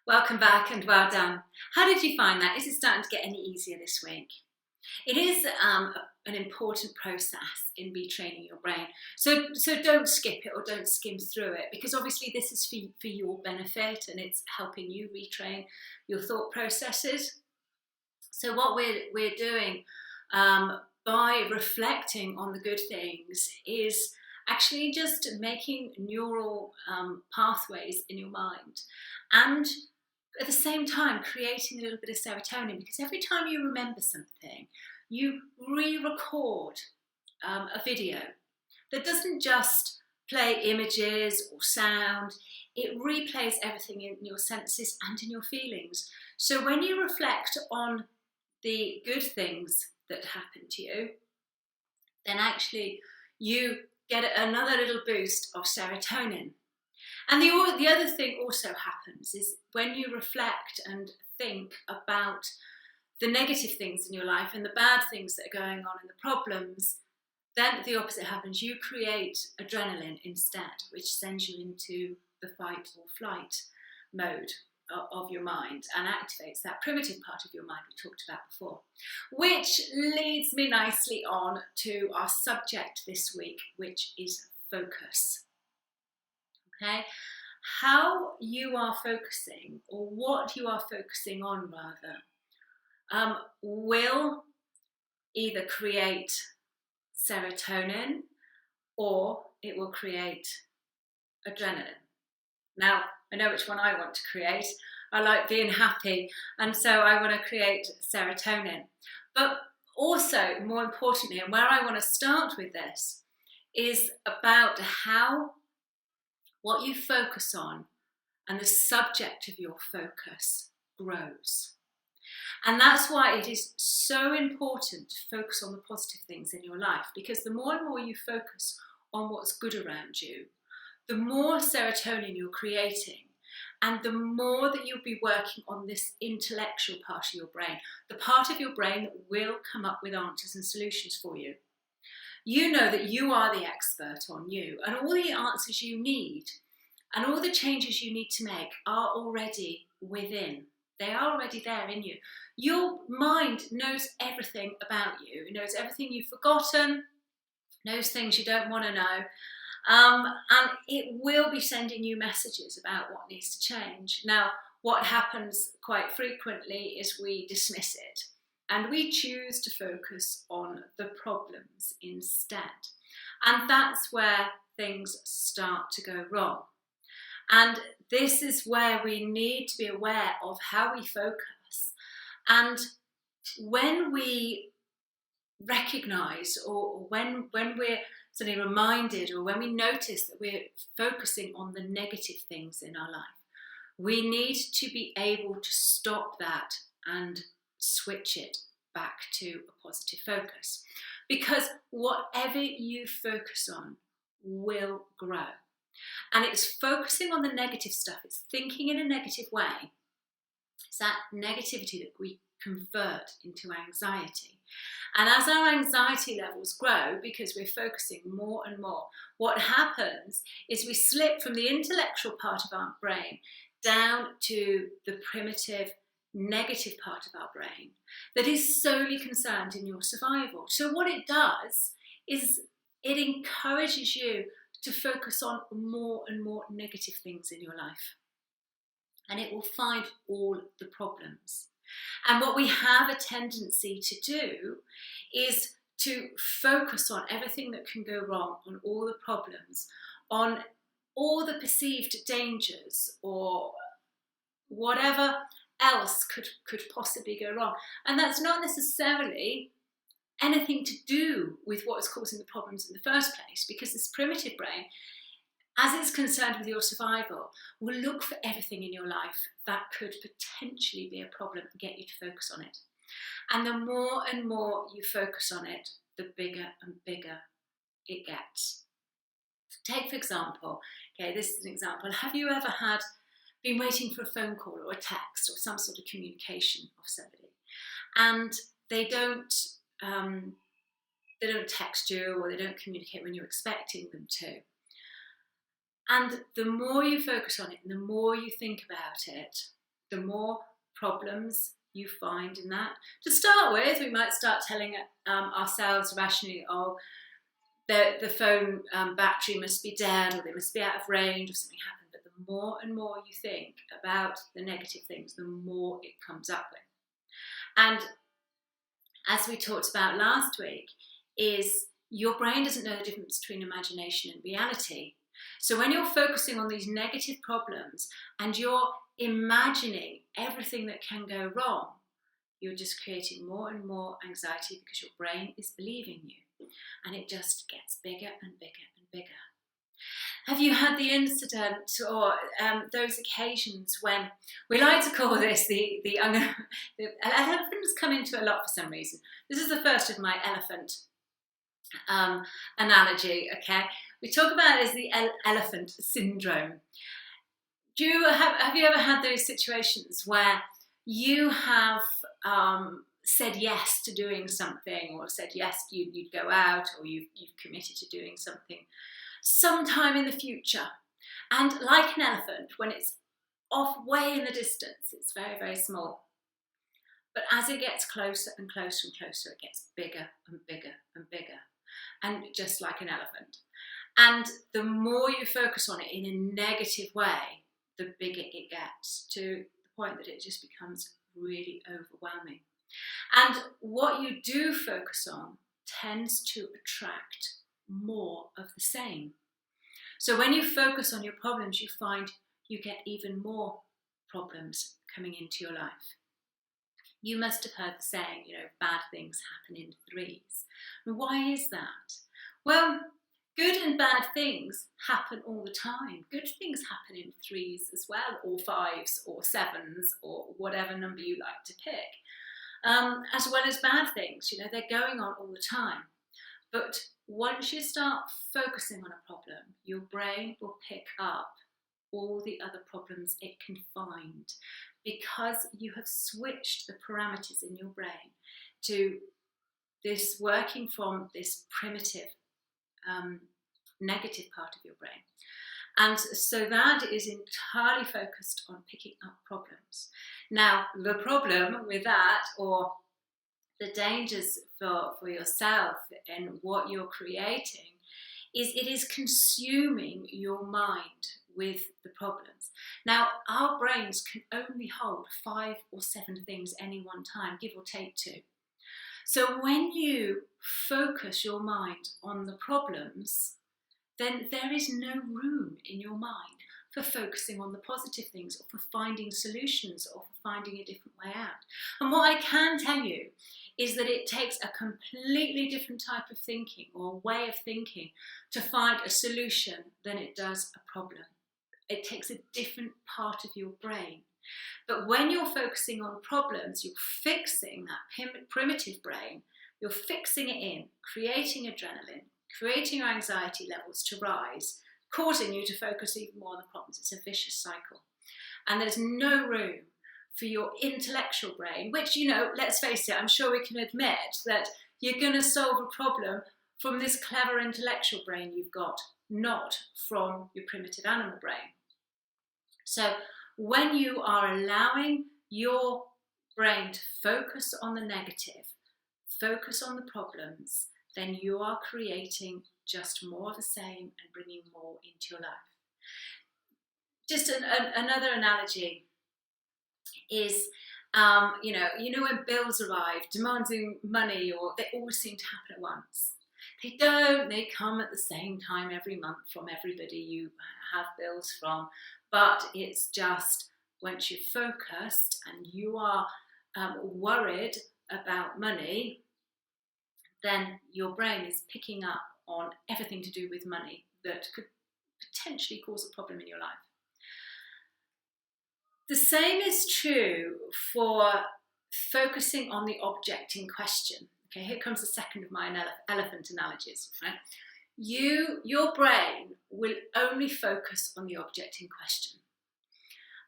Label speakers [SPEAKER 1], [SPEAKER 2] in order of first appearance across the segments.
[SPEAKER 1] Welcome back and well done. How did you find that? Is it starting to get any easier this week? It is an important process in retraining your brain. So don't skip it or don't skim through it, because obviously this is for your benefit and it's helping you retrain your thought processes. So what we're doing by reflecting on the good things is actually just making neural pathways in your mind, and at the same time creating a little bit of serotonin, because every time you remember something, you re-record a video that doesn't just play images or sound, it replays everything in your senses and in your feelings. So when you reflect on the good things that happen to you, then actually you get another little boost of serotonin. And the other thing also happens is when you reflect and think about the negative things in your life and the bad things that are going on and the problems, then the opposite happens. You create adrenaline instead, which sends you into the fight or flight mode of your mind and activates that primitive part of your mind we talked about before. Which leads me nicely on to our subject this week, which is focus. Okay, how you are focusing, or what you are focusing on rather, will either create serotonin or it will create adrenaline. Now, I know which one I want to create. I like being happy, and so I want to create serotonin. But also, more importantly, and where I want to start with this, is about how what you focus on and the subject of your focus grows. And that's why it is so important to focus on the positive things in your life, because the more and more you focus on what's good around you, the more serotonin you're creating, and the more that you'll be working on this intellectual part of your brain, the part of your brain that will come up with answers and solutions for you. You know that you are the expert on you, and all the answers you need and all the changes you need to make are already within. They are already there in you. Your mind knows everything about you. It knows everything you've forgotten, knows things you don't want to know, and it will be sending you messages about what needs to change. Now, what happens quite frequently is we dismiss it, and we choose to focus on the problems instead. And that's where things start to go wrong. And this is where we need to be aware of how we focus. And when we recognize, or when we're suddenly reminded, or when we notice that we're focusing on the negative things in our life, we need to be able to stop that and switch it back to a positive focus. Because whatever you focus on will grow. And it's focusing on the negative stuff, it's thinking in a negative way. It's that negativity that we convert into anxiety. And as our anxiety levels grow, because we're focusing more and more, what happens is we slip from the intellectual part of our brain down to the primitive negative part of our brain that is solely concerned in your survival. So what it does is it encourages you to focus on more and more negative things in your life. And it will find all the problems. And what we have a tendency to do is to focus on everything that can go wrong, on all the problems, on all the perceived dangers, or whatever else could possibly go wrong. And that's not necessarily anything to do with what's causing the problems in the first place, because this primitive brain, as it's concerned with your survival, will look for everything in your life that could potentially be a problem and get you to focus on it. And the more and more you focus on it, the bigger and bigger it gets. Take, for example, okay, this is an example. Have you ever been waiting for a phone call or a text or some sort of communication of somebody, and they don't text you, or they don't communicate when you're expecting them to? And the more you focus on it and the more you think about it, the more problems you find in that. To start with, we might start telling ourselves rationally, oh, the phone battery must be dead, or they must be out of range, or something happened. But the more and more you think about the negative things, the more it comes up with. And as we talked about last week, is your brain doesn't know the difference between imagination and reality. So when you're focusing on these negative problems and you're imagining everything that can go wrong, you're just creating more and more anxiety because your brain is believing you, and it just gets bigger and bigger and bigger. Have you had the incident or those occasions when we like to call this the elephants come into a lot for some reason. This is the first of my elephant analogy, okay? We talk about it as the elephant syndrome. Have you ever had those situations where you have said yes to doing something, or said yes, you'd go out, or you've committed to doing something sometime in the future, and like an elephant, when it's off way in the distance, it's very, very small, but as it gets closer and closer and closer, it gets bigger and bigger and bigger, and just like an elephant. And the more you focus on it in a negative way, the bigger it gets, to the point that it just becomes really overwhelming. And what you do focus on tends to attract more of the same. So when you focus on your problems, you find you get even more problems coming into your life. You must have heard the saying, bad things happen in threes. And why is that? Well, good and bad things happen all the time. Good things happen in threes as well, or fives, or sevens, or whatever number you like to pick. As well as bad things, they're going on all the time. But once you start focusing on a problem, your brain will pick up all the other problems it can find, because you have switched the parameters in your brain to this, working from this primitive negative part of your brain. And so that is entirely focused on picking up problems. Now, the problem with that, or the dangers for yourself and what you're creating, is it is consuming your mind with the problems. Now, our brains can only hold 5 or 7 things any one time, give or take 2. So when you focus your mind on the problems, then there is no room in your mind for focusing on the positive things, or for finding solutions, or for finding a different way out. And what I can tell you is that it takes a completely different type of thinking, or way of thinking, to find a solution than it does a problem. It takes a different part of your brain. But when you're focusing on problems, you're fixing that primitive brain, you're fixing it in, creating adrenaline, creating your anxiety levels to rise, causing you to focus even more on the problems. It's a vicious cycle. And there's no room for your intellectual brain, which, let's face it, I'm sure we can admit that you're going to solve a problem from this clever intellectual brain you've got, not from your primitive animal brain. So when you are allowing your brain to focus on the negative, focus on the problems, then you are creating just more of the same and bringing more into your life. Just another analogy is, when bills arrive demanding money, or they always seem to happen at once. They don't, they come at the same time every month from everybody you have bills from, but it's just once you're focused and you are worried about money, then your brain is picking up on everything to do with money that could potentially cause a problem in your life. The same is true for focusing on the object in question. Okay, here comes the second of my elephant analogies. Right? Your brain will only focus on the object in question.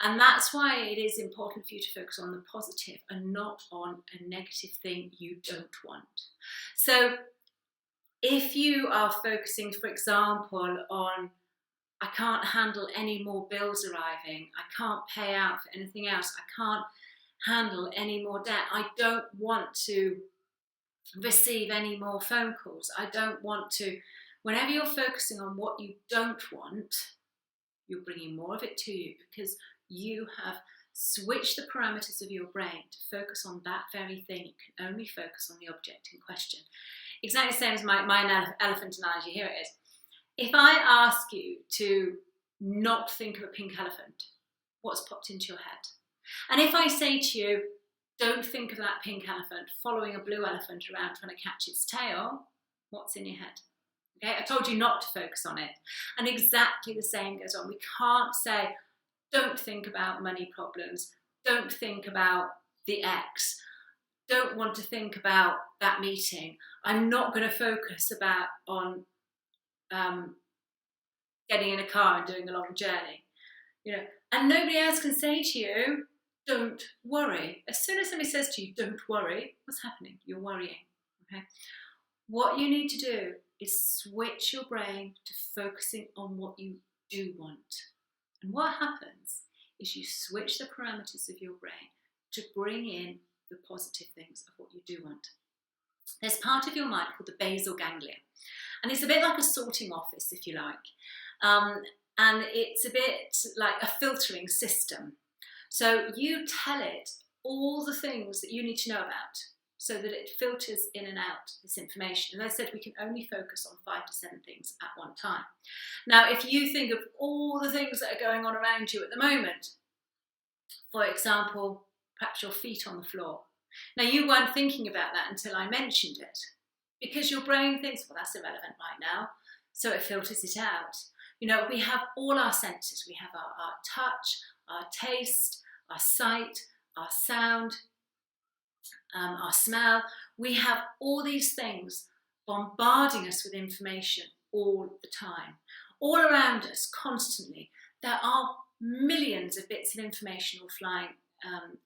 [SPEAKER 1] And that's why it is important for you to focus on the positive and not on a negative thing you don't want. So if you are focusing, for example, on I can't handle any more bills arriving. I can't pay out for anything else. I can't handle any more debt. I don't want to receive any more phone calls. I don't want to. Whenever you're focusing on what you don't want, you're bringing more of it to you, because you have switched the parameters of your brain to focus on that very thing. You can only focus on the object in question. Exactly the same as my elephant analogy. Here it is. If I ask you to not think of a pink elephant, what's popped into your head? And if I say to you, don't think of that pink elephant following a blue elephant around trying to catch its tail, what's in your head? Okay, I told you not to focus on it. And exactly the same goes on. We can't say, don't think about money problems, don't think about the ex, don't want to think about that meeting. I'm not going to focus on getting in a car and doing a long journey, and nobody else can say to you, don't worry. As soon as somebody says to you, don't worry, what's happening? You're worrying. Okay. What you need to do is switch your brain to focusing on what you do want. And what happens is you switch the parameters of your brain to bring in the positive things of what you do want. There's part of your mind called the basal ganglia, and it's a bit like a sorting office, if you like, and it's a bit like a filtering system. So you tell it all the things that you need to know about, so that it filters in and out this information. And I said we can only focus on 5 to 7 things at one time. Now, if you think of all the things that are going on around you at the moment, for example, perhaps your feet on the floor. Now, you weren't thinking about that until I mentioned it, because your brain thinks, well, that's irrelevant right now, so it filters it out. We have all our senses. We have our touch, our taste, our sight, our sound, our smell. We have all these things bombarding us with information all the time. All around us, constantly, there are millions of bits of information all flying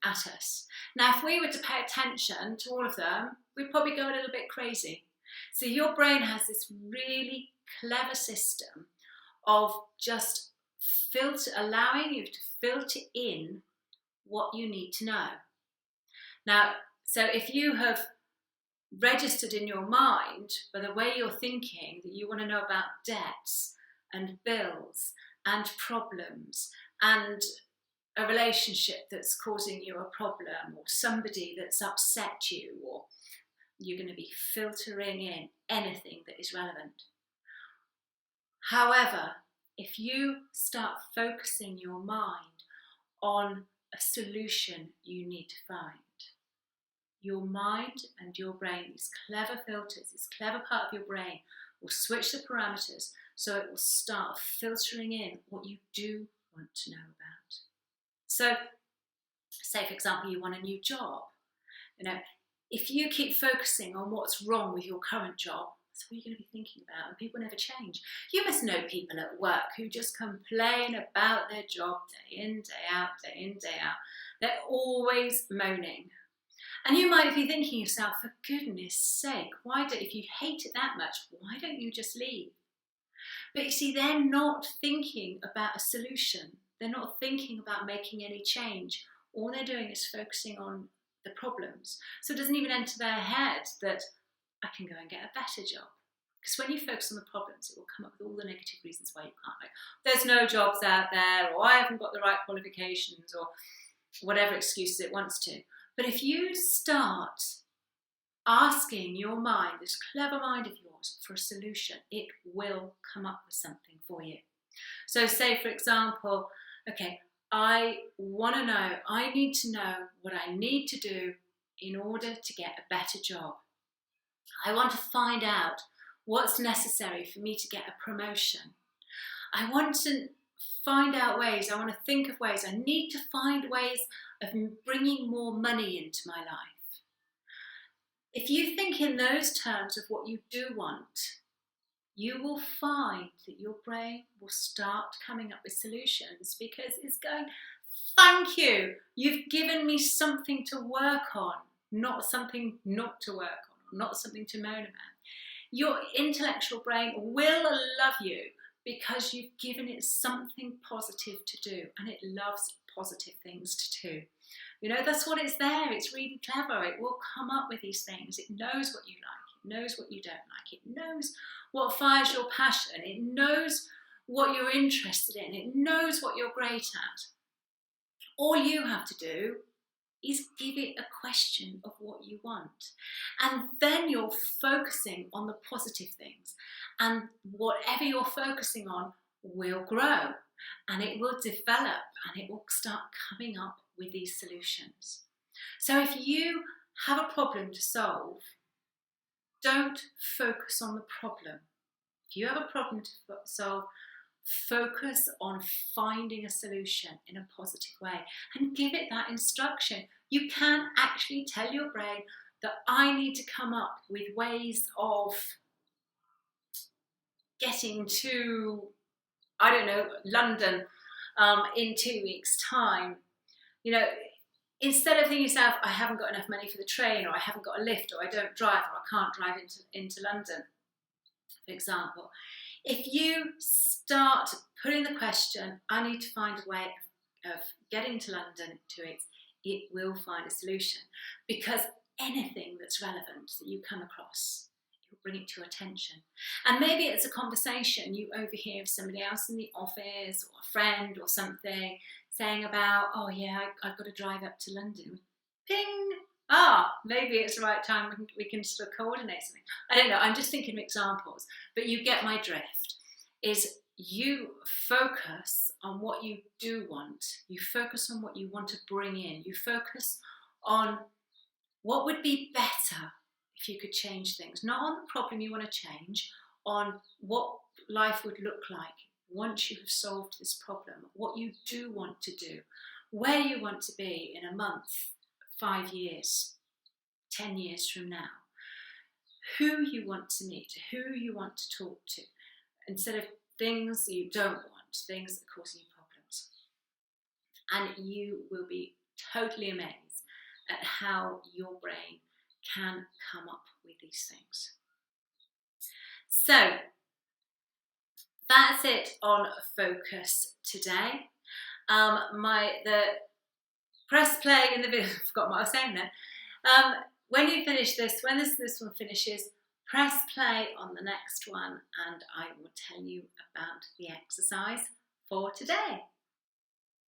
[SPEAKER 1] at us. Now, if we were to pay attention to all of them, we'd probably go a little bit crazy. So your brain has this really clever system of just allowing you to filter in what you need to know. Now, so if you have registered in your mind, by the way you're thinking, that you want to know about debts and bills and problems and a relationship that's causing you a problem, or somebody that's upset you, or you're going to be filtering in anything that is relevant. However, if you start focusing your mind on a solution you need to find, your mind and your brain, these clever filters, this clever part of your brain, will switch the parameters so it will start filtering in what you do want to know about. So, say for example, you want a new job. If you keep focusing on what's wrong with your current job, that's what you're going to be thinking about, and people never change. You must know people at work who just complain about their job day in, day out, day in, day out. They're always moaning. And you might be thinking to yourself, for goodness sake, if you hate it that much, why don't you just leave? But you see, they're not thinking about a solution. They're not thinking about making any change. All they're doing is focusing on the problems. So it doesn't even enter their head that I can go and get a better job. Because when you focus on the problems, it will come up with all the negative reasons why you can't. Like, there's no jobs out there, or I haven't got the right qualifications, or whatever excuses it wants to. But if you start asking your mind, this clever mind of yours, for a solution, it will come up with something for you. So say, for example, okay, I need to know what I need to do in order to get a better job. I want to find out what's necessary for me to get a promotion. I want to find out ways, I want to think of ways, I need to find ways of bringing more money into my life. If you think in those terms of what you do want, you will find that your brain will start coming up with solutions, because it's going, thank you, you've given me something to work on, not something not to work on, or not something to moan about. Your intellectual brain will love you, because you've given it something positive to do, and it loves positive things to do. You know, that's what it's there. It's really clever. It will come up with these things. It knows what you like. It knows what you don't like. It knows what fires your passion. It knows what you're interested in. It knows what you're great at. All you have to do is give it a question of what you want. And then you're focusing on the positive things. And whatever you're focusing on will grow, and it will develop, and it will start coming up with these solutions. So if you have a problem to solve, don't focus on the problem. If you have a problem to solve, focus on finding a solution in a positive way and give it that instruction. You can actually tell your brain that I need to come up with ways of getting to, I don't know, London in 2 weeks' time. You know, instead of thinking to yourself, I haven't got enough money for the train, or I haven't got a lift, or I don't drive, or I can't drive into London, for example. If you start putting the question, I need to find a way of getting to London 2 weeks, it will find a solution, because anything that's relevant that you come across, it will bring it to attention. And maybe it's a conversation you overhear of somebody else in the office, or a friend or something, saying about, oh yeah, I've got to drive up to London. Ping! Maybe it's the right time, we can sort of coordinate something. I don't know, I'm just thinking of examples, but you get my drift. Is you focus on what you do want. You focus on what you want to bring in. You focus on what would be better if you could change things. Not on the problem you want to change, on what life would look like once you have solved this problem, what you do want to do, where you want to be in a month, 5 years, 10 years from now, who you want to meet, who you want to talk to, instead of things you don't want, things that cause you problems. And you will be totally amazed at how your brain can come up with these things. So that's it on focus today. The press play in the video, I forgot what I was saying then. When you finish this, when this one finishes, press play on the next one, and I will tell you about the exercise for today.